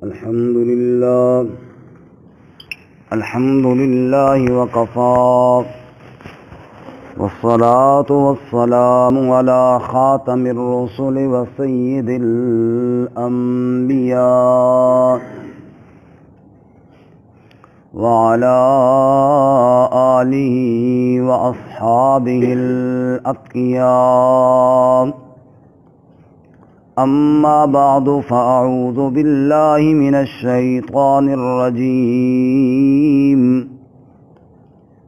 الحمد لله وكفى والصلاة والسلام على خاتم الرسل وسيد الأنبياء وعلى آله وأصحابه الأتقياء. أما بعد فأعوذ بالله من الشيطان الرجيم.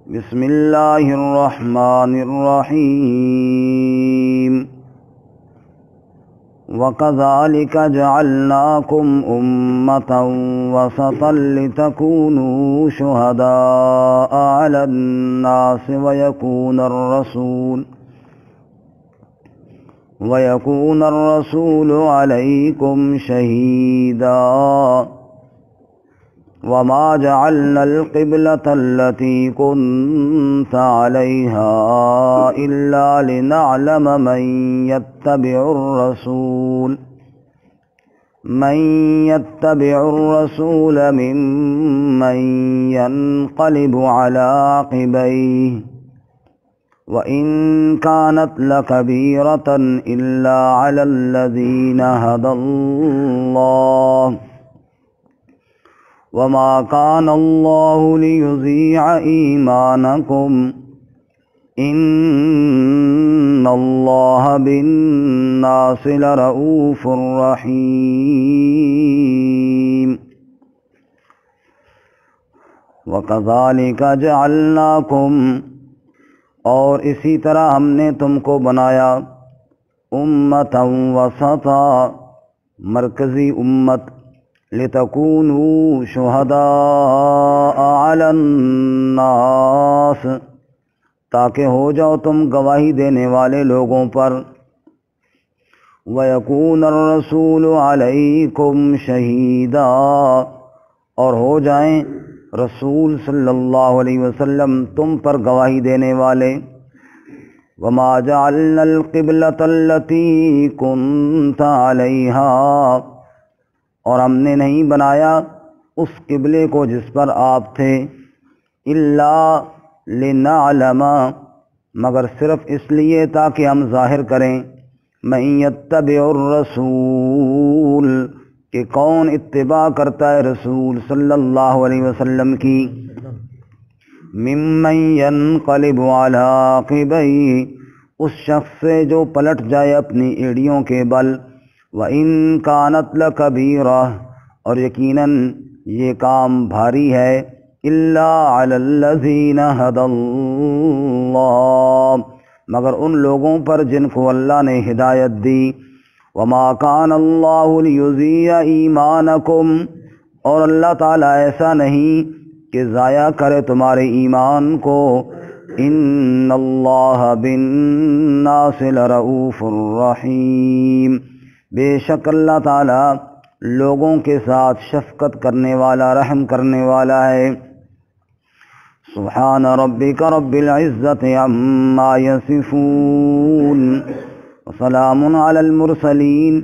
بسم الله الرحمن الرحيم. وكذلك جعلناكم أمة وسطا لتكونوا شهداء على الناس ويكون الرسول عليكم شهيدا. وما جعلنا القبلة التي كنت عليها إلا لنعلم من يتبع الرسول ممن ينقلب على عقبيه وإن كانت لكبيرة إلا على الذين هدى الله وما كان الله ليضيع إيمانكم إن الله بالناس لرؤوف رحيم. وكذلك جعلناكم، اور اسی طرح ہم نے تم کو بنایا، امتا وسطا، مرکزی امت، لتکونوا شہداء علی الناس، تاکہ ہو جاؤ تم گواہی دینے والے لوگوں پر، ویکون الرسول علیکم شہیدا، اور ہو جائیں رسول صلی اللہ علیہ وسلم تم پر گواہی دینے والے. وما جعلنا القبلة التي كنت عليها، اور ہم نے نہیں بنایا اس قبلے کو جس پر آپ تھے، الا لنعلم، مگر صرف اس لیے تاکہ ہم ظاہر کریں، من یتبع الرسول، کہ کون اتباع کرتا ہے رسول صلی اللہ علیہ وسلم کی، ممن ینقلب علی عقبیہ، اس شخص سے جو پلٹ جائے اپنی ایڑیوں کے بل، وَإِن كَانَتْ لَكَبِيرَةٌ، اور یقیناً یہ کام بھاری ہے، إِلَّا عَلَى الَّذِينَ هَدَى اللَّهُ، مگر ان لوگوں پر جن کو اللہ نے ہدایت دی. وما كان اللہ لیضیع ایمانکم، اور اللہ تعالیٰ ایسا نہیں کہ ضائع کرے تمہارے ایمان کو، ان اللہ بالناس لرؤوف الرحیم، بے شک اللہ تعالیٰ لوگوں کے ساتھ شفقت کرنے والا، رحم کرنے والا ہے. سبحان ربک رب العزت عما یصفون وسلام علی المرسلین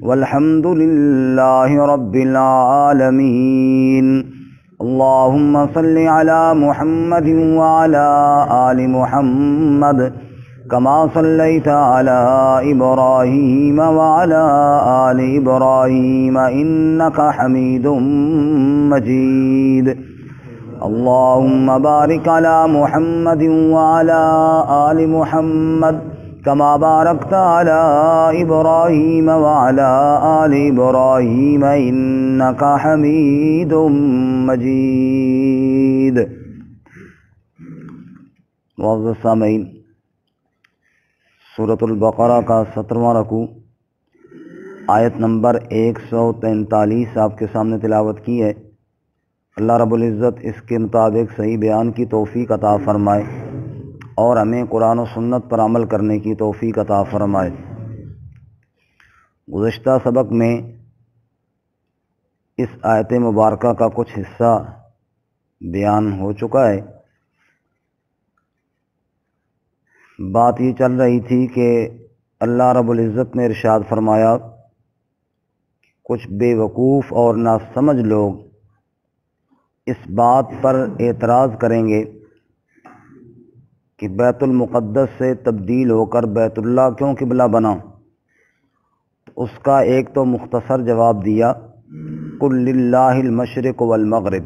والحمد للہ رب العالمین. اللہم صل علی محمد وعلی آل محمد کما صلیت علی ابراہیم وعلی آل ابراہیم انک حمید مجید. اللہم بارک علی محمد وعلی آل محمد کما بارکت علی ابراہیم وعلی آل ابراہیم انک حمید مجید. معزز سامعین، سورۃ البقرہ کا 17واں رکوع آیت نمبر 143 آپ کے سامنے تلاوت کی ہے. اللہ رب العزت اس کے مطابق صحیح بیان کی توفیق عطا فرمائے اور ہمیں قرآن و سنت پر عمل کرنے کی توفیق عطا فرمائے. گزشتہ سبق میں اس آیت مبارکہ کا کچھ حصہ بیان ہو چکا ہے. بات یہ چل رہی تھی کہ اللہ رب العزت نے ارشاد فرمایا کچھ بیوقوف اور ناسمجھ لوگ اس بات پر اعتراض کریں گے کہ بیت المقدس سے تبدیل ہو کر بیت اللہ کیوں قبلہ بنا؟ اس کا ایک تو مختصر جواب دیا، قل للہ المشرق والمغرب،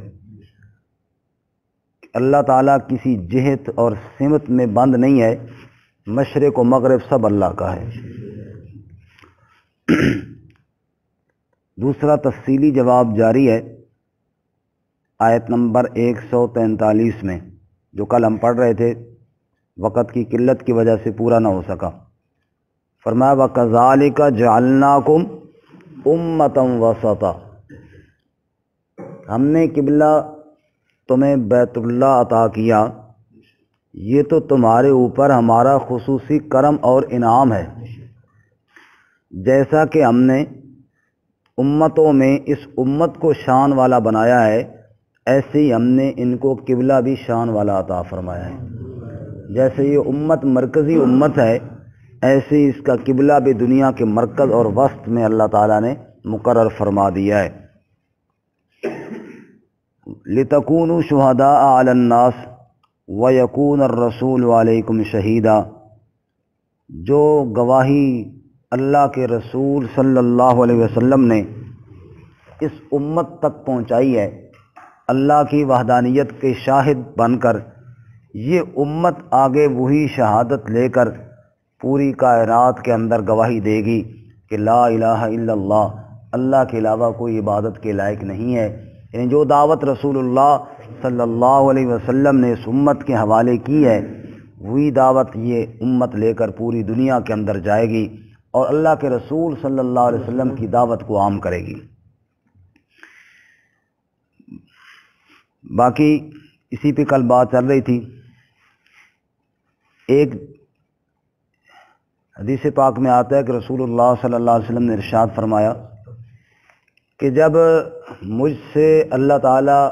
اللہ تعالیٰ کسی جہت اور سمت میں بند نہیں ہے، مشرق و مغرب سب اللہ کا ہے۔ دوسرا تفصیلی جواب جاری ہے آیت نمبر 143 میں، جو کل ہم پڑھ رہے تھے، وقت کی قلت کی وجہ سے پورا نہ ہو سکا۔ فرمایا وَكَذَلِكَ جَعَلْنَاكُمْ أُمَّةً وَسَطًا، ہم نے قبلہ تمہیں بیت اللہ عطا کیا، یہ تو تمہارے اوپر ہمارا خصوصی کرم اور انعام ہے۔ جیسا کہ ہم نے امتوں میں اس امت کو شان والا بنایا ہے، ایسے ہی ہم نے ان کو قبلہ بھی شان والا عطا فرمایا ہے۔ جیسے یہ امت مرکزی امت ہے، ایسے ہی اس کا قبلہ بھی دنیا کے مرکز اور وسط میں اللہ تعالیٰ نے مقرر فرما دیا ہے۔ لِتَكُونُوا شُهَدَاءَ عَلَى النَّاسِ وَيَكُونَ الرَّسُولُ عَلَيْكُمْ شَهِيدًا، جو گواہی اللہ کے رسول صلی اللہ علیہ وسلم نے اس امت تک پہنچائی ہے، اللہ کی وحدانیت کے شاہد بن کر، یہ امت آگے وہی شہادت لے کر پوری کائنات کے اندر گواہی دے گی کہ لا الہ الا اللہ، اللہ کے علاوہ کوئی عبادت کے لائق نہیں ہے۔ یعنی جو دعوت رسول اللہ صلی اللہ علیہ وسلم نے اس امت کے حوالے کی ہے، وہی دعوت یہ امت لے کر پوری دنیا کے اندر جائے گی اور اللہ کے رسول صلی اللہ علیہ وسلم کی دعوت کو عام کرے گی۔ باقی اسی پہ کل بات چل رہی تھی۔ ایک حدیث پاک میں آتا ہے کہ رسول اللہ صلی اللہ علیہ وسلم نے ارشاد فرمایا کہ جب مجھ سے اللہ تعالیٰ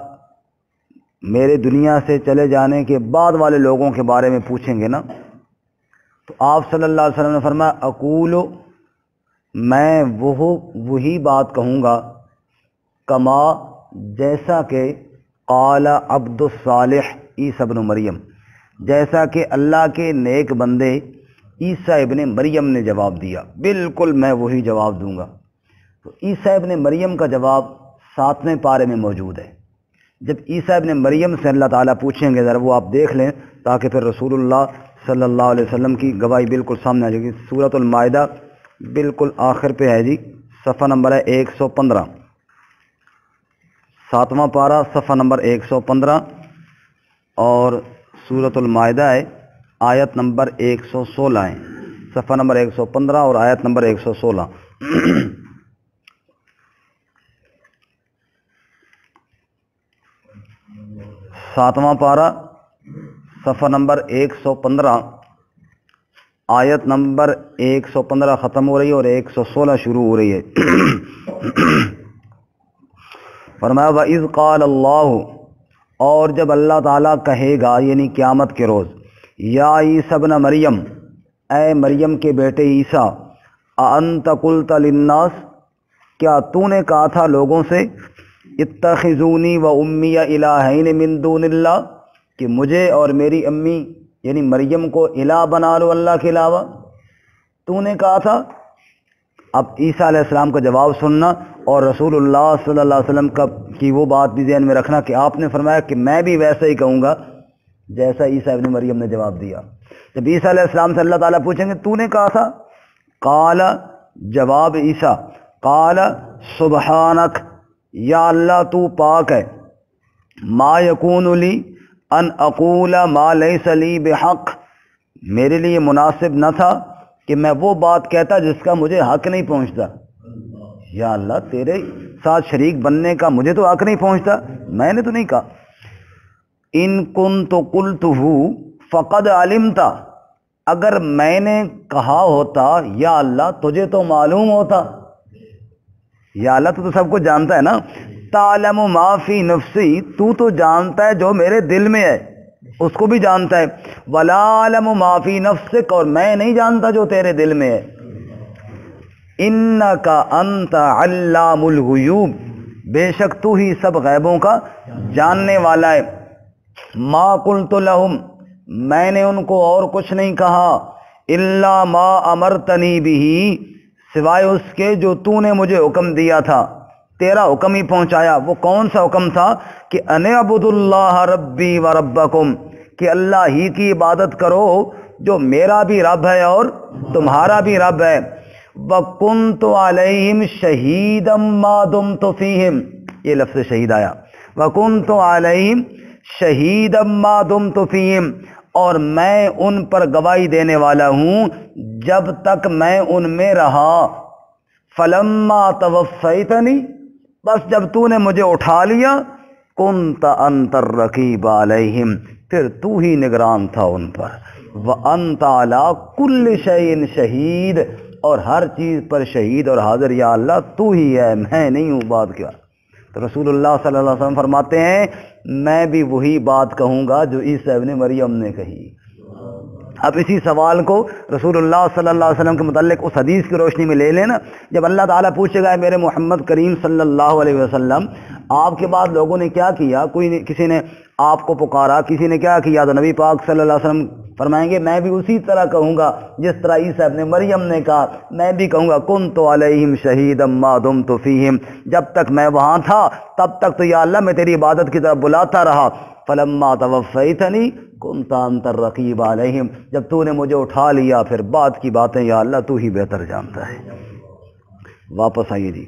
میرے دنیا سے چلے جانے کے بعد والے لوگوں کے بارے میں پوچھیں گے نا، تو آپ صلی اللہ علیہ وسلم نے فرمایا اقول، میں وہی بات کہوں گا، کما جیسا کہ قال عبد الصالح عیسیٰ ابن مریم، جیسا کہ اللہ کے نیک بندے عیسیٰ ابن مریم نے جواب دیا، بالکل میں وہی جواب دوں گا۔ تو عیسیٰ ابن مریم کا جواب 7ویں پارے میں موجود ہے۔ جب عیسیٰ ابن مریم سے اللہ تعالیٰ پوچھیں گے، ذرا وہ آپ دیکھ لیں تاکہ پھر رسول اللہ صلی اللہ علیہ وسلم کی گواہی بالکل سامنے آ جائے گی۔ سورۃ المائدہ بالکل آخر پہ ہے جی، صفحہ نمبر ہے 115، 7واں پارہ صفحہ نمبر 115، اور سورۃ المائدہ ہے، آیت نمبر 116 ہے، صفحہ نمبر 115 اور آیت نمبر 116۔ 7واں پارہ صفحہ نمبر 115، آیت نمبر 115 ختم ہو رہی ہے اور 116 شروع ہو رہی ہے۔ فرمایا وَإِذْ قَالَ اللَّهُ، اور جب اللہ تعالیٰ کہے گا یعنی قیامت کے روز، یا عیسیٰ ابن مریم، اے مریم کے بیٹے عیسیٰ، اَأَنْتَ قُلْتَ لِلنَّاسِ، کیا تو نے کہا تھا لوگوں سے، اتخذونی و امی الہین من دون اللہ، کہ مجھے اور میری امی یعنی مریم کو الہ بنا لو اللہ کے علاوہ، تو نے کہا تھا۔ اب عیسیٰ علیہ السلام کا جواب سننا اور رسول اللہ صلی اللہ علیہ وسلم کی وہ بات بھی ذہن میں رکھنا کہ آپ نے فرمایا کہ میں بھی ویسا ہی کہوں گا جیسا عیسیٰ ابن مریم نے جواب دیا۔ جب عیسیٰ علیہ السلام سے اللہ تعالیٰ پوچھیں گے تو نے کہا تھا، قال، جواب عیسیٰ، قال سبحانک، یا اللہ تو پاک ہے، ما یکون لی ان اقول ما لیس لی بحق، میرے لیے مناسب نہ تھا کہ میں وہ بات کہتا جس کا مجھے حق نہیں پہنچتا۔ یا اللہ تیرے ساتھ شریک بننے کا مجھے تو حق نہیں پہنچتا، میں نے تو نہیں کہا۔ ان کنت قلتہ فقد علمت، اگر میں نے کہا ہوتا یا اللہ تجھے تو معلوم ہوتا، یا اللہ تو سب کچھ جانتا ہے نا، تعلم ما فی نفسی، تو جانتا ہے جو میرے دل میں ہے، اس کو بھی جانتا ہے، ولا علم ما فی نفسک، اور میں نہیں جانتا جو تیرے دل میں ہے۔ انکا انت علام الغیوب، بے شک تو ہی سب غیبوں کا جاننے والا ہے۔ ما قلت لہم، میں نے ان کو اور کچھ نہیں کہا، الا ما امرتنی بہ، سوائے اس کے جو تو نے مجھے حکم دیا تھا، تیرا حکم ہی پہنچایا۔ وہ کون سا حکم تھا؟ کہ ان اعبدوا اللہ ربی و ربکم، کہ اللہ ہی کی عبادت کرو جو میرا بھی رب ہے اور تمہارا بھی رب ہے۔ وَكُنْتُ عَلَيْهِمْ شَهِيدًا مَا دُمْتُ فِيهِمْ، یہ لفظ شہید آیا، وَكُنْتُ عَلَيْهِمْ شَهِيدًا مَا دُمْتُ فِيهِمْ، اور میں ان پر گواہی دینے والا ہوں جب تک میں ان میں رہا۔ فَلَمَّا تَوَفَّيْتَنِي، بس جب تو نے مجھے اٹھا لیا، كُنْتَ أَنْتَ الرَّقِيبُ عَلَيْهِمْ، پھر تو ہی نگران تھا ان پر۔ وَأَنْتَ عَلَىٰ كُلِّ شَيْءٍ شَهِيدٌ، اور ہر چیز پر شہید اور حاضر یا اللہ تو ہی ہے، میں نہیں ہوں بات کیا۔ تو رسول اللہ صلی اللہ علیہ وسلم فرماتے ہیں میں بھی وہی بات کہوں گا جو عیسیٰ ابن مریم نے کہی۔ اب اسی سوال کو رسول اللہ صلی اللہ علیہ وسلم کے متعلق اس حدیث کی روشنی میں لے لینا، جب اللہ تعالیٰ پوچھے گا میرے محمد کریم صلی اللہ علیہ وسلم آپ کے بعد لوگوں نے کیا کیا، کسی نے آپ کو پکارا، کسی نے کیا کیا، تو نبی پاک صلی اللہ علیہ وسلم فرمائیں گے میں بھی اسی طرح کہوں گا جس طرح عیسیٰ ابن مریم نے کہا، میں بھی کہوں گا کنت علیہم شہیدا ما دمت فیہم، جب تک میں وہاں تھا تب تک تو یا اللہ میں تیری عبادت کی طرف بلاتا رہا۔ فلما توفیتنی کنت انت الرقیب علیہم، جب تو نے مجھے اٹھا لیا پھر بعد کی باتیں یا اللہ تو ہی بہتر جانتا ہے۔ واپس آئیے جی،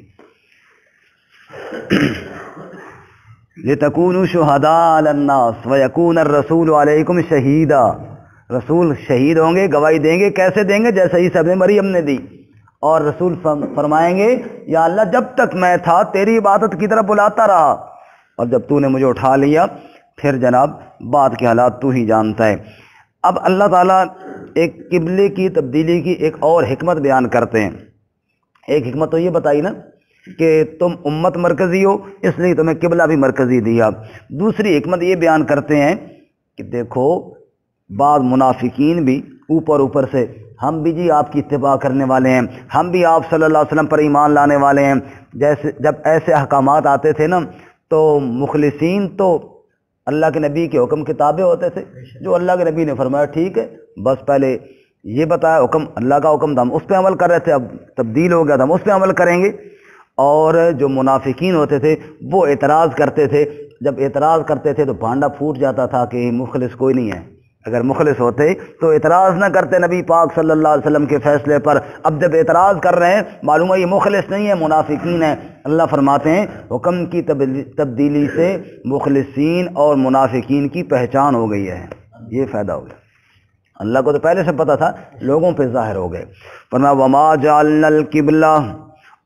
لِتَكُونُوا شُهَدَاءَ عَلَى النَّاسِ وَيَكُونَ الرَّسُولُ عَلَيْكُمْ شَهِيدًا، رسول شہید ہوں گے، گواہی دیں گے، کیسے دیں گے؟ جیسے عیسیٰ ابن مریم نے دی، اور رسول فرمائیں گے یا اللہ جب تک میں تھا تیری عبادت کی طرف بلاتا رہا، اور جب تو نے مجھے اٹھا لیا پھر جناب بعد کے حالات تو ہی جانتا ہے۔ اب اللہ تعالیٰ ایک قبلے کی تبدیلی کی ایک اور حکمت بیان کرتے ہیں۔ ایک حکمت تو یہ بتائی نا کہ تم امت مرکزی ہو اس لیے تمہیں قبلہ بھی مرکزی دیا۔ دوسری حکمت یہ بیان کرتے ہیں کہ دیکھو بعض منافقین بھی اوپر سے ہم بھی جی آپ کی اتباع کرنے والے ہیں، ہم بھی آپ صلی اللہ علیہ وسلم پر ایمان لانے والے ہیں، جیسے جب ایسے احکامات آتے تھے نا تو مخلصین تو اللہ کے نبی کے حکم کے تابع ہوتے تھے، جو اللہ کے نبی نے فرمایا ٹھیک ہے، بس پہلے یہ بتایا حکم اللہ کا حکم تھا ہم اس پہ عمل کر رہے تھے، اب تبدیل ہو گیا تھا ہم اس پہ عمل کریں گے۔ اور جو منافقین ہوتے تھے وہ اعتراض کرتے تھے، جب اعتراض کرتے تھے تو بھانڈا پھوٹ جاتا تھا کہ مخلص کوئی نہیں ہے، اگر مخلص ہوتے تو اعتراض نہ کرتے نبی پاک صلی اللہ علیہ وسلم کے فیصلے پر، اب جب اعتراض کر رہے ہیں معلوم ہے یہ مخلص نہیں ہے، منافقین ہیں۔ اللہ فرماتے ہیں حکم کی تبدیلی سے مخلصین اور منافقین کی پہچان ہو گئی ہے، یہ فائدہ ہو گیا۔ اللہ کو تو پہلے سے پتہ تھا، لوگوں پہ ظاہر ہو گئے۔ فرمایا وما جعلنا القبلہ،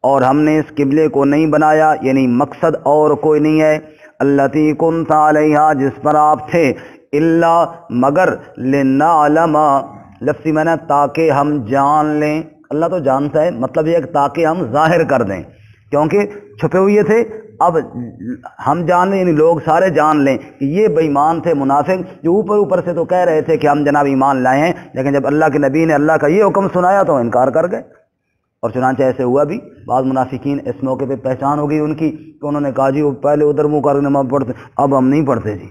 اور ہم نے اس قبلے کو نہیں بنایا، یعنی مقصد اور کوئی نہیں ہے، التی کنت علیہا جس پر آپ تھے، الا مگر لنعلم، لفظی میں نے تاکہ ہم جان لیں، اللہ تو جانتا ہے، مطلب یہ ہے کہ تاکہ ہم ظاہر کر دیں، کیونکہ چھپے ہوئے تھے، اب ہم جان لیں، یعنی لوگ سارے جان لیں کہ یہ بے ایمان تھے منافق، جو اوپر سے تو کہہ رہے تھے کہ ہم جناب ایمان لائے ہیں، لیکن جب اللہ کے نبی نے اللہ کا یہ حکم سنایا تو انکار کر گئے۔ اور چنانچہ ایسے ہوا بھی، بعض منافقین اس موقع پہ پہچان ہو گئی ان کی کہ انہوں نے کہا جی وہ پہلے ادھر منہ کر نماز پڑھتے، اب ہم نہیں پڑھتے جی،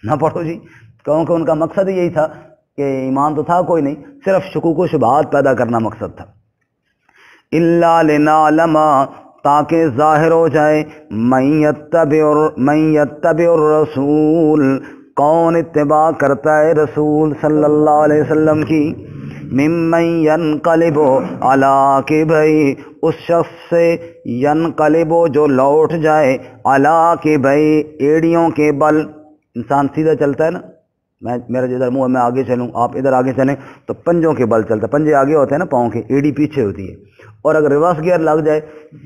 نہ پڑھو جی، کیونکہ ان کا مقصد یہی تھا کہ ایمان تو تھا کوئی نہیں، صرف شکوک و شبہات پیدا کرنا مقصد تھا۔ الا لنعلم، تاکہ ظاہر ہو جائے، من یتبع الرسول، کون اتباع کرتا ہے رسول صلی اللہ علیہ وسلم کی، ممن ینقلب علی عقبیہ، اس شخص سے ینقلب جو لوٹ جائے، علی عقبیہ ایڑیوں کے بل، انسان سیدھا چلتا ہے نا، میرا جدھر منہ ہے میں آگے چلوں آپ ادھر آگے چلیں تو پنجوں کے بل چلتا ہے، پنجے آگے ہوتے ہیں نا پاؤں کے، ایڑی پیچھے ہوتی ہے، اور اگر ریورس گیئر لگ جائے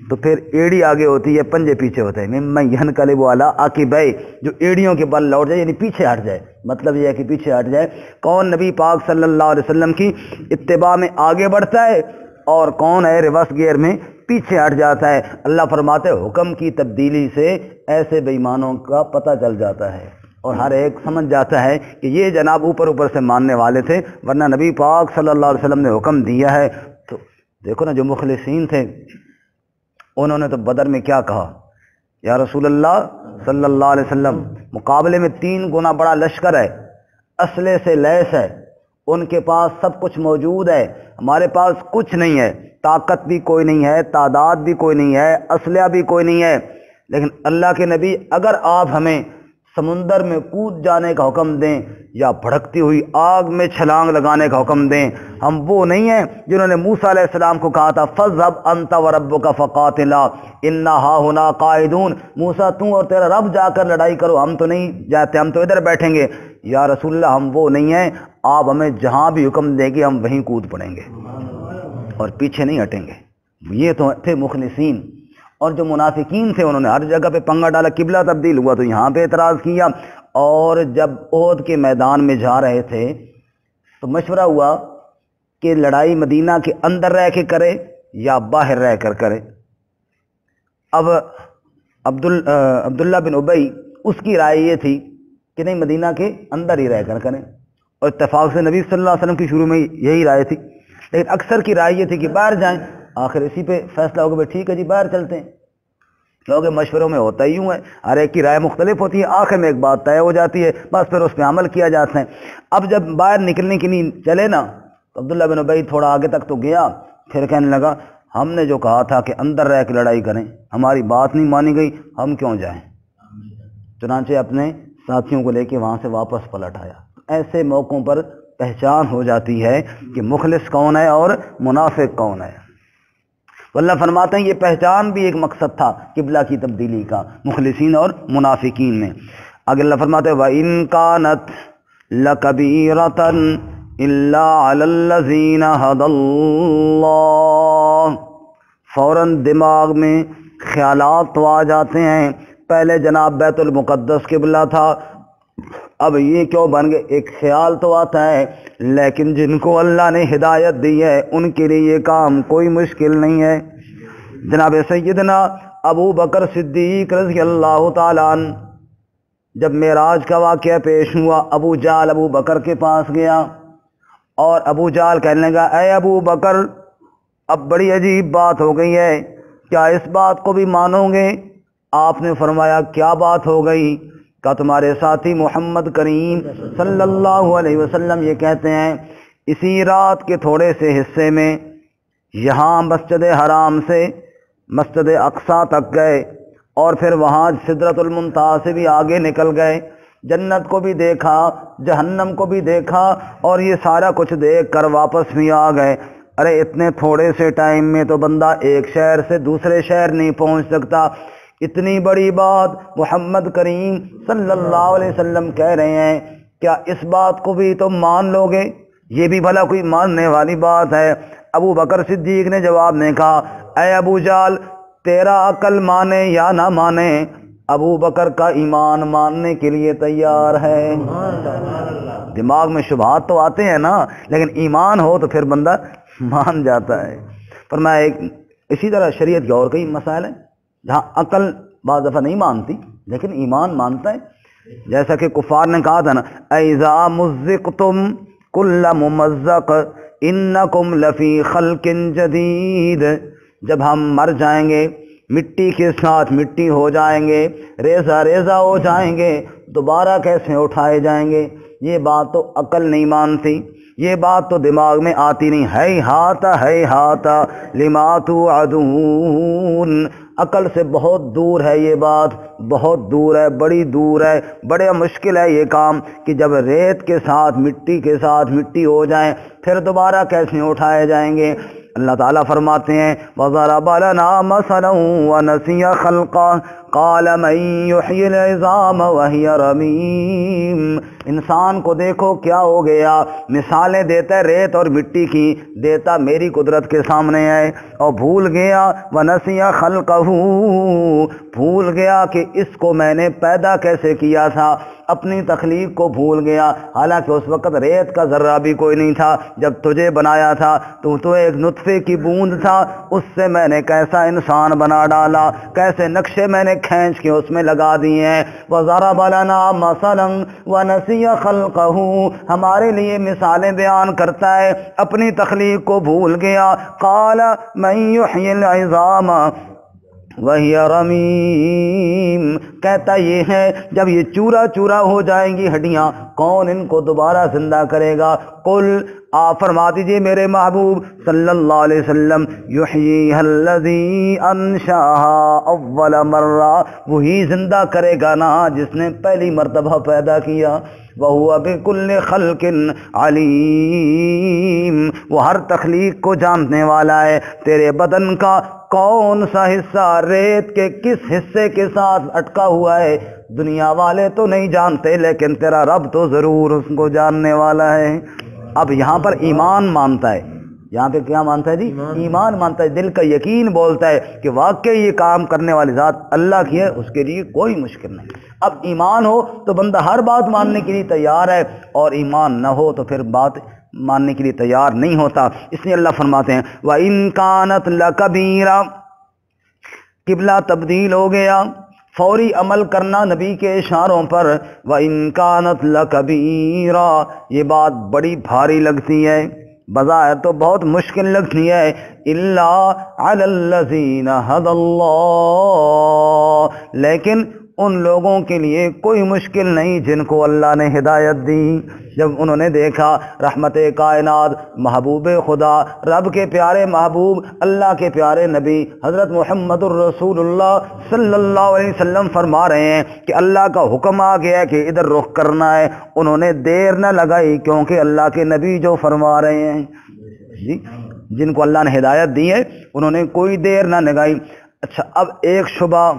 تو پھر ایڑی آگے ہوتی ہے پنجے پیچھے ہوتے ہیں۔ ممن ینقلب علی عقبیہ، جو ایڑیوں کے بل لوٹ جائے یعنی پیچھے ہٹ جائے، مطلب یہ ہے کہ پیچھے ہٹ جائے۔ کون نبی پاک صلی اللہ علیہ وسلم کی اتباع میں آگے بڑھتا ہے اور کون ہے ریورس گیئر میں پیچھے ہٹ جاتا ہے۔ اللہ فرماتے حکم کی تبدیلی سے ایسے بے ایمانوں کا پتہ چل جاتا ہے، اور ہر ایک سمجھ جاتا ہے کہ یہ جناب اوپر سے ماننے والے تھے، ورنہ نبی پاک صلی اللہ علیہ وسلم نے حکم دیا ہے تو دیکھو نا جو مخلصین تھے انہوں نے تو بدر میں کیا کہا، یا رسول اللہ صلی اللہ علیہ وسلم، مقابلے میں 3 گنا بڑا لشکر ہے، اسلحے سے لیس ہے، ان کے پاس سب کچھ موجود ہے، ہمارے پاس کچھ نہیں ہے، طاقت بھی کوئی نہیں ہے، تعداد بھی کوئی نہیں ہے، اسلحہ بھی کوئی نہیں ہے، لیکن اللہ کے نبی اگر آپ ہمیں سمندر میں کود جانے کا حکم دیں یا بھڑکتی ہوئی آگ میں چھلانگ لگانے کا حکم دیں، ہم وہ نہیں ہیں جنہوں نے موسیٰ علیہ السلام کو کہا تھا فَاذْهَبْ أَنْتَ وَرَبُّكَ فَقَاتِلَا إِنَّا هَاهُنَا قَاعِدُونَ، موسیٰ تو اور تیرا رب جا کر لڑائی کرو، ہم تو نہیں جاتے، ہم تو ادھر بیٹھیں گے۔ یا رسول اللہ ہم وہ نہیں ہیں، آپ ہمیں جہاں بھی حکم دیں گے ہم وہیں کود پڑیں گے اور پیچھے نہیں ہٹیں گے۔ یہ تو تھے مخلصین۔ اور جو منافقین تھے انہوں نے ہر جگہ پہ پنگا ڈالا، قبلہ تبدیل ہوا تو یہاں پہ اعتراض کیا، اور جب احد کے میدان میں جا رہے تھے تو مشورہ ہوا کہ لڑائی مدینہ کے اندر رہ کے کرے یا باہر رہ کر کرے۔ اب عبداللہ بن ابی اس کی رائے یہ تھی کہ نہیں مدینہ کے اندر ہی رہ کر کریں، اور اتفاق سے نبی صلی اللہ علیہ وسلم کی شروع میں یہی رائے تھی، لیکن اکثر کی رائے یہ تھی کہ باہر جائیں۔ آخر اسی پہ فیصلہ ہوگا بھائی ٹھیک ہے جی باہر چلتے ہیں، کیونکہ مشوروں میں ہوتا ہی ہے، ہر ایک کی رائے مختلف ہوتی ہے، آخر میں ایک بات طے ہو جاتی ہے، بس پھر اس پہ عمل کیا جاتا ہے۔ اب جب باہر نکلنے کے لیے چلے نا تو عبداللہ بن ابی تھوڑا آگے تک تو گیا، پھر کہنے لگا ہم نے جو کہا تھا کہ اندر رہ کے لڑائی کریں، ہماری بات نہیں مانی گئی، ہم کیوں جائیں؟ چنانچہ اپنے ساتھیوں کو لے کے وہاں سے واپس پلٹ آیا۔ ایسے موقعوں پر پہچان ہو جاتی ہے کہ مخلص کون ہے اور منافق کون ہے۔ اللہ فرماتے ہیں یہ پہچان بھی ایک مقصد تھا قبلہ کی تبدیلی کا مخلصین اور منافقین میں۔ آگے اللہ فرماتے ہیں وَإِن كَانَتْ لَكَبِيرَةً إِلَّا عَلَى الَّذِينَ هَدَى اللَّهُ، فوراً دماغ میں خیالات تو آ جاتے ہیں، پہلے جناب بیت المقدس قبلہ تھا، اب یہ کیوں بن گئے، ایک خیال تو آتا ہے، لیکن جن کو اللہ نے ہدایت دی ہے ان کے لیے یہ کام کوئی مشکل نہیں ہے۔ جناب سیدنا ابو بکر صدیق رضی اللہ تعالیٰ عنہ جب معراج کا واقعہ پیش ہوا، ابو جہل ابو بکر کے پاس گیا اور ابو جہل کہنے لگا اے ابو بکر اب بڑی عجیب بات ہو گئی ہے، کیا اس بات کو بھی مانو گے؟ آپ نے فرمایا کیا بات ہو گئی؟ کہ تمہارے ساتھی محمد کریم صلی اللہ علیہ وسلم یہ کہتے ہیں اسی رات کے تھوڑے سے حصے میں یہاں مسجد حرام سے مسجد اقصیٰ تک گئے اور پھر وہاں سدرۃ المنتہا سے بھی آگے نکل گئے، جنت کو بھی دیکھا، جہنم کو بھی دیکھا، اور یہ سارا کچھ دیکھ کر واپس بھی آ گئے۔ ارے اتنے تھوڑے سے ٹائم میں تو بندہ ایک شہر سے دوسرے شہر نہیں پہنچ سکتا، اتنی بڑی بات محمد کریم صلی اللہ علیہ وسلم کہہ رہے ہیں، کیا اس بات کو بھی تم مان لو گے؟ یہ بھی بھلا کوئی ماننے والی بات ہے؟ ابو بکر صدیق نے جواب میں کہا اے ابو جہل تیرا عقل مانے یا نہ مانے، ابو بکر کا ایمان ماننے کے لیے تیار ہے۔ دماغ میں شبہات تو آتے ہیں نا، لیکن ایمان ہو تو پھر بندہ مان جاتا ہے۔ فرمایا اسی طرح شریعت کے اور کئی مسائل ہیں جہاں عقل بعض دفعہ نہیں مانتی لیکن ایمان مانتا ہے، جیسا کہ کفار نے کہا تھا نا اَإِذَا مُزِّقْتُمْ كُلَّ مُمَزَّقٍ إِنَّكُمْ لَفِي خَلْقٍ جَدِيدٍ، جب ہم مر جائیں گے مٹی کے ساتھ مٹی ہو جائیں گے، ریزہ ریزہ ہو جائیں گے، دوبارہ کیسے اٹھائے جائیں گے؟ یہ بات تو عقل نہیں مانتی، یہ بات تو دماغ میں آتی نہیں۔ ہے ہاتا لما توعدون، عقل سے بہت دور ہے یہ بات، بہت دور ہے، بڑی دور ہے، بڑے مشکل ہے یہ کام کہ جب ریت کے ساتھ مٹی ہو جائیں پھر دوبارہ کیسے اٹھائے جائیں گے؟ اللہ تعالیٰ فرماتے ہیں وَضَرَبَ لَنَا مَثَلًا وَنَسِيَ خَلْقَهُ قَالَ مَن يُحْيِي الْعِظَامَ وَهِيَ رَمِيمٌ، انسان کو دیکھو کیا ہو گیا، مثالیں دیتا ہے ریت اور مٹی کی، دیتا میری قدرت کے سامنے ہے، اور بھول گیا وَنَسِيَ خَلْقَهُ، بھول گیا کہ اس کو میں نے پیدا کیسے کیا تھا، اپنی تخلیق کو بھول گیا، حالانکہ اس وقت ریت کا ذرہ بھی کوئی نہیں تھا جب تجھے بنایا تھا، تو ایک نطفے کی بوند تھا، اس سے میں نے کیسا انسان بنا ڈالا، کیسے نقشے میں نے کھینچ کے اس میں لگا دیے ہیں۔ وَضَرَبَ لَنَا مَثَلًا وَنَسِيَ خَلْقَهُ، ہمارے لیے مثالیں بیان کرتا ہے، اپنی تخلیق کو بھول گیا۔ قَالَ مَن يُحْيِي الْعِظَامَ وَهِيَ رَمِيمٌ، کہتا یہ ہے جب یہ چورا چورا ہو جائیں گی ہڈیاں، کون ان کو دوبارہ زندہ کرے گا؟ قل، آپ فرما دیجئے میرے محبوب صلی اللہ علیہ وسلم، یحییھا الذی انشأھا اول مرہ، وہی زندہ کرے گا نا جس نے پہلی مرتبہ پیدا کیا۔ وَهُوَ بِكُلِّ خَلْقٍ عَلِيمٌ، وہ ہر تخلیق کو جاننے والا ہے۔ تیرے بدن کا کون سا حصہ ریت کے کس حصے کے ساتھ اٹکا ہوا ہے دنیا والے تو نہیں جانتے، لیکن تیرا رب تو ضرور اس کو جاننے والا ہے۔ اب یہاں پر ایمان مانتا ہے، یہاں پہ کیا مانتا ہے جی؟ ایمان مانتا ہے، دل کا یقین بولتا ہے کہ واقعی یہ کام کرنے والی ذات اللہ کی ہے، اس کے لیے کوئی مشکل نہیں۔ اب ایمان ہو تو بندہ ہر بات ماننے کے لیے تیار ہے، اور ایمان نہ ہو تو پھر بات ماننے کے لیے تیار نہیں ہوتا۔ اس لیے اللہ فرماتے ہیں وَإِن كَانَتْ لَكَبِيرًا، قبلہ تبدیل ہو گیا، فوری عمل کرنا نبی کے اشاروں پر۔ وَإِن كَانَتْ لَكَبِيرًا، یہ بات بڑی بھاری لگتی ہے، بظاہر تو بہت مشکل لگتی ہے۔ إِلَّا عَلَى الَّذِينَ هَدَى اللَّهُ، لیکن ان لوگوں کے لیے کوئی مشکل نہیں جن کو اللہ نے ہدایت دی۔ جب انہوں نے دیکھا رحمت کائنات، محبوب خدا، رب کے پیارے محبوب، اللہ کے پیارے نبی حضرت محمد الرسول اللہ صلی اللہ علیہ وسلم فرما رہے ہیں کہ اللہ کا حکم آ گیا کہ ادھر رخ کرنا ہے، انہوں نے دیر نہ لگائی، کیونکہ اللہ کے نبی جو فرما رہے ہیں جی، جن کو اللہ نے ہدایت دی ہے انہوں نے کوئی دیر نہ لگائی۔ اچھا، اب ایک شبہ،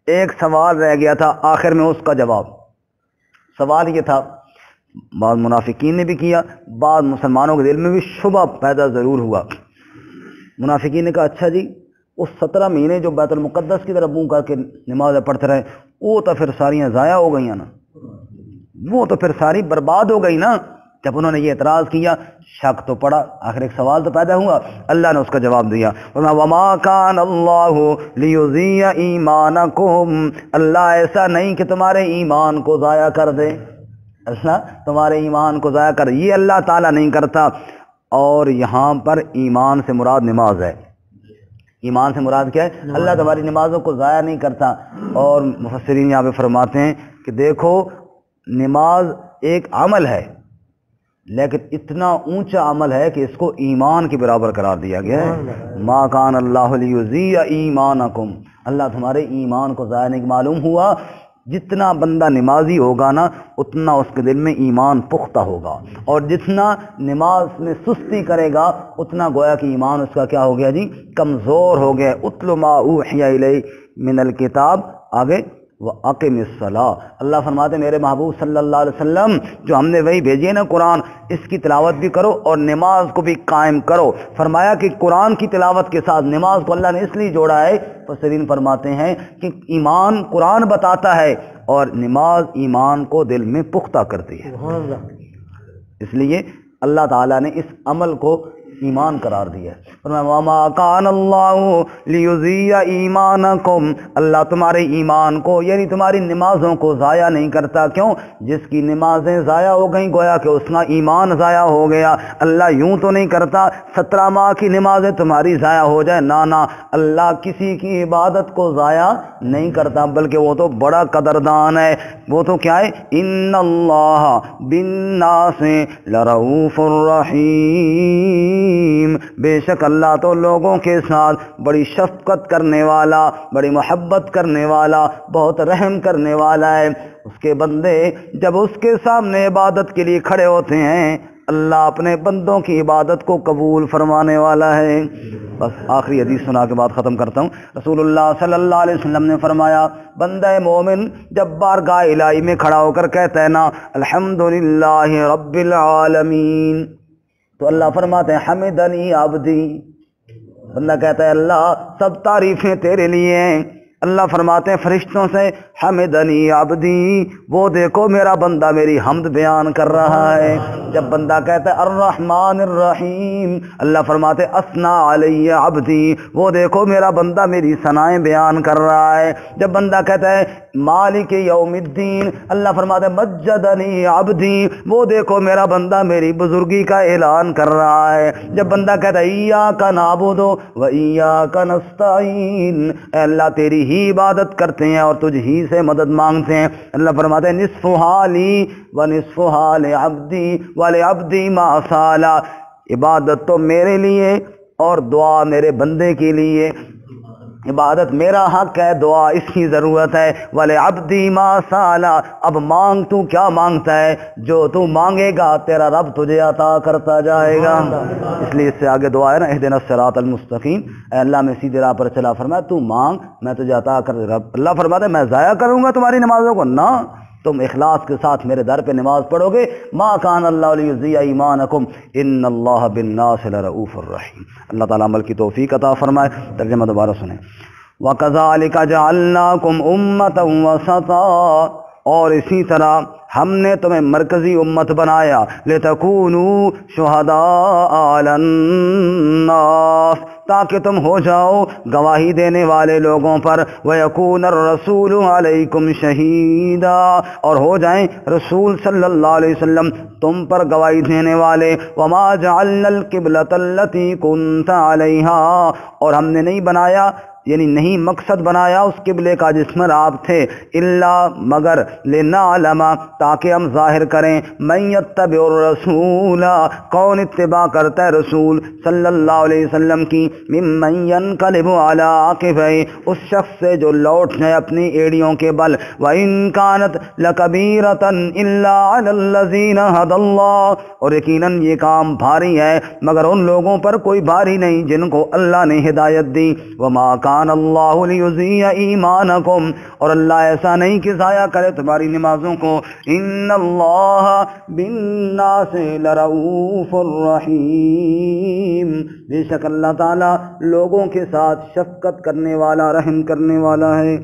ایک سوال رہ گیا تھا، آخر میں اس کا جواب۔ سوال یہ تھا، بعض منافقین نے بھی کیا، بعض مسلمانوں کے دل میں بھی شبہ پیدا ضرور ہوا۔ منافقین نے کہا اچھا جی، اس 17 مہینے جو بیت المقدس کی طرف منہ کر کے نمازیں پڑھتے رہے، وہ تو پھر ساریاں ضائع ہو گئی ہیں نا، وہ تو پھر ساری برباد ہو گئی نا۔ جب انہوں نے یہ اعتراض کیا، شک تو پڑا، آخر ایک سوال تو پیدا ہوا، اللہ نے اس کا جواب دیا، وَمَا كَانَ اللَّهُ لِيُضِيَّ إِيمَانَكُمْ، اللہ ایسا نہیں کہ تمہارے ایمان کو ضائع کر دے، اللہ تمہارے ایمان کو ضائع کر، یہ اللہ تعالیٰ نہیں کرتا۔ اور یہاں پر ایمان سے مراد نماز ہے، ایمان سے مراد کیا ہے؟ اللہ تمہاری نمازوں کو ضائع نہیں کرتا۔ اور مفسرین یہاں پہ فرماتے ہیں کہ دیکھو، نماز ایک عمل ہے، لیکن اتنا اونچا عمل ہے کہ اس کو ایمان کے برابر قرار دیا گیا ہے۔ ما کان اللہ لیضیع ایمانکم، اللہ تمہارے ایمان کو ضائع نہیں۔ معلوم ہوا جتنا بندہ نمازی ہوگا نا، اتنا اس کے دل میں ایمان پختہ ہوگا، اور جتنا نماز میں سستی کرے گا اتنا گویا کہ ایمان اس کا کیا ہو گیا جی؟ کمزور ہو گیا۔ اتل ما اوحی الیک من الکتاب، آگے وَأَقِمِ الصَّلَاةَ، اللہ فرماتے ہیں میرے محبوب صلی اللہ علیہ وسلم، جو ہم نے وہی بھیجی ہے نا قرآن، اس کی تلاوت بھی کرو اور نماز کو بھی قائم کرو۔ فرمایا کہ قرآن کی تلاوت کے ساتھ نماز کو اللہ نے اس لیے جوڑا ہے، مفسرین فرماتے ہیں کہ ایمان قرآن بتاتا ہے اور نماز ایمان کو دل میں پختہ کرتی ہے، اس لیے اللہ تعالیٰ نے اس عمل کو ایمان قرار دیا ہے۔ وَمَا كَانَ اللَّهُ لِيُضِيَّ ایمانکم، اللہ تمہارے ایمان کو یعنی تمہاری نمازوں کو ضائع نہیں کرتا۔ کیوں؟ جس کی نمازیں ضائع ہو گئیں گویا کہ اس کا ایمان ضائع ہو گیا۔ اللہ یوں تو نہیں کرتا 17 ماہ کی نمازیں تمہاری ضائع ہو جائے، نہ، اللہ کسی کی عبادت کو ضائع نہیں کرتا، بلکہ وہ تو بڑا قدردان ہے۔ وہ تو کیا ہے؟ ان اللہ بالناس لرؤوف الرحیم، بے شک اللہ تو لوگوں کے ساتھ بڑی شفقت کرنے والا، بڑی محبت کرنے والا، بہت رحم کرنے والا ہے۔ اس کے بندے جب اس کے سامنے عبادت کے لیے کھڑے ہوتے ہیں، اللہ اپنے بندوں کی عبادت کو قبول فرمانے والا ہے۔ بس آخری حدیث سنا کے بعد ختم کرتا ہوں۔ رسول اللہ صلی اللہ علیہ وسلم نے فرمایا، بندہ مومن جب بارگاہ الہی میں کھڑا ہو کر کہتا ہے نا الحمدللہ رب العالمین، تو اللہ فرماتے ہیں حمدنی عبدی، بندہ کہتا ہے اللہ سب تعریفیں تیرے لیے ہیں، اللہ فرماتے ہیں فرشتوں سے حمدنی عبدی، وہ دیکھو میرا بندہ میری حمد بیان کر رہا ہے۔ جب بندہ کہتا ہے الرحمن الرحیم، اللہ فرماتے ہیں اثنا علی عبدی، وہ دیکھو میرا بندہ میری ثنائیں بیان کر رہا ہے۔ جب بندہ کہتا ہے مالک یوم الدین، اللہ فرماتے ہیں مجدنی عبدی، وہ دیکھو میرا بندہ میری بزرگی کا اعلان کر رہا ہے۔ جب بندہ کہتا ہے ایاک نعبد و ایاک نستعین، اے اللہ تیری ہی عبادت کرتے ہیں اور تجھ ہی سے مدد مانگتے ہیں، اللہ فرماتے ہیں نصف حالی و نصف حال عبدی ولعبدی ما سالا، عبادت تو میرے لیے اور دعا میرے بندے کے لیے، عبادت میرا حق ہے، دعا اس کی ضرورت ہے۔ وَلِعَبْدِي مَا سَأَلَ، اب مانگ تو کیا مانگتا ہے، جو تو مانگے گا تیرا رب تجھے عطا کرتا جائے گا۔ اس لیے اس سے آگے دعا ہے نا اہدنا الصراط المستقیم، اے اللہ میں سیدھے راہ پر چلا، فرمایا تو مانگ میں تجھے عطا کر دے گا۔ اللہ فرماتا ہے میں ضائع کروں گا تمہاری نمازوں کو؟ نہ، تم اخلاص کے ساتھ میرے در پہ نماز پڑھو گے۔ ما کان اللہ لیضیع ایمانکم ان اللہ بالناس لرؤوف الرحیم۔ اللہ تعالیٰ عمل کی توفیق عطا فرمائے۔ ترجمہ دوبارہ سنیں۔ وَكَذَلِكَ جَعَلْنَاكُمْ أُمَّةً وَسَطًا، اور اسی طرح ہم نے تمہیں مرکزی امت بنایا، لِتَكُونُوا شُهَدَاءَ عَلَى النَّاسِ، تاکہ تم ہو جاؤ گواہی دینے والے لوگوں پر، وَيَكُونَ الرَّسُولُ عَلَيْكُمْ شَهِيدًا، اور ہو جائیں رسول صلی اللہ علیہ وسلم تم پر گواہی دینے والے۔ وَمَا جَعَلْنَا الْقِبْلَةَ الَّتِي كُنْتَ عَلَيْهَا، اور ہم نے نہیں بنایا یعنی نہیں مقصد بنایا اس قبلے کا جس پر آپ تھے، الا مگر لنعلم، تاکہ ہم ظاہر کریں، من یتبع الرسول، کون اتباع کرتا ہے رسول صلی اللہ علیہ وسلم کی، ممن ینقلب علی عقبیہ، اس شخص سے جو لوٹ جائے اپنی ایڑیوں کے بل، وَإِن كَانَتْ لَكَبِيرَةً إِلَّا عَلَى الَّذِينَ هَدَى اللَّهُ، اور یقیناً یہ کام بھاری ہے مگر ان لوگوں پر کوئی بھاری نہیں جن کو اللہ نے ہدایت دی۔ وَمَا كَانَ اللہ لیضیع ایمانکم، اور اللہ ایسا نہیں کہ ضائع کرے تمہاری نمازوں کو، ان اللہ بالناس لرؤوف الرحیم، بے شک اللہ تعالی لوگوں کے ساتھ شفقت کرنے والا، رحم کرنے والا ہے۔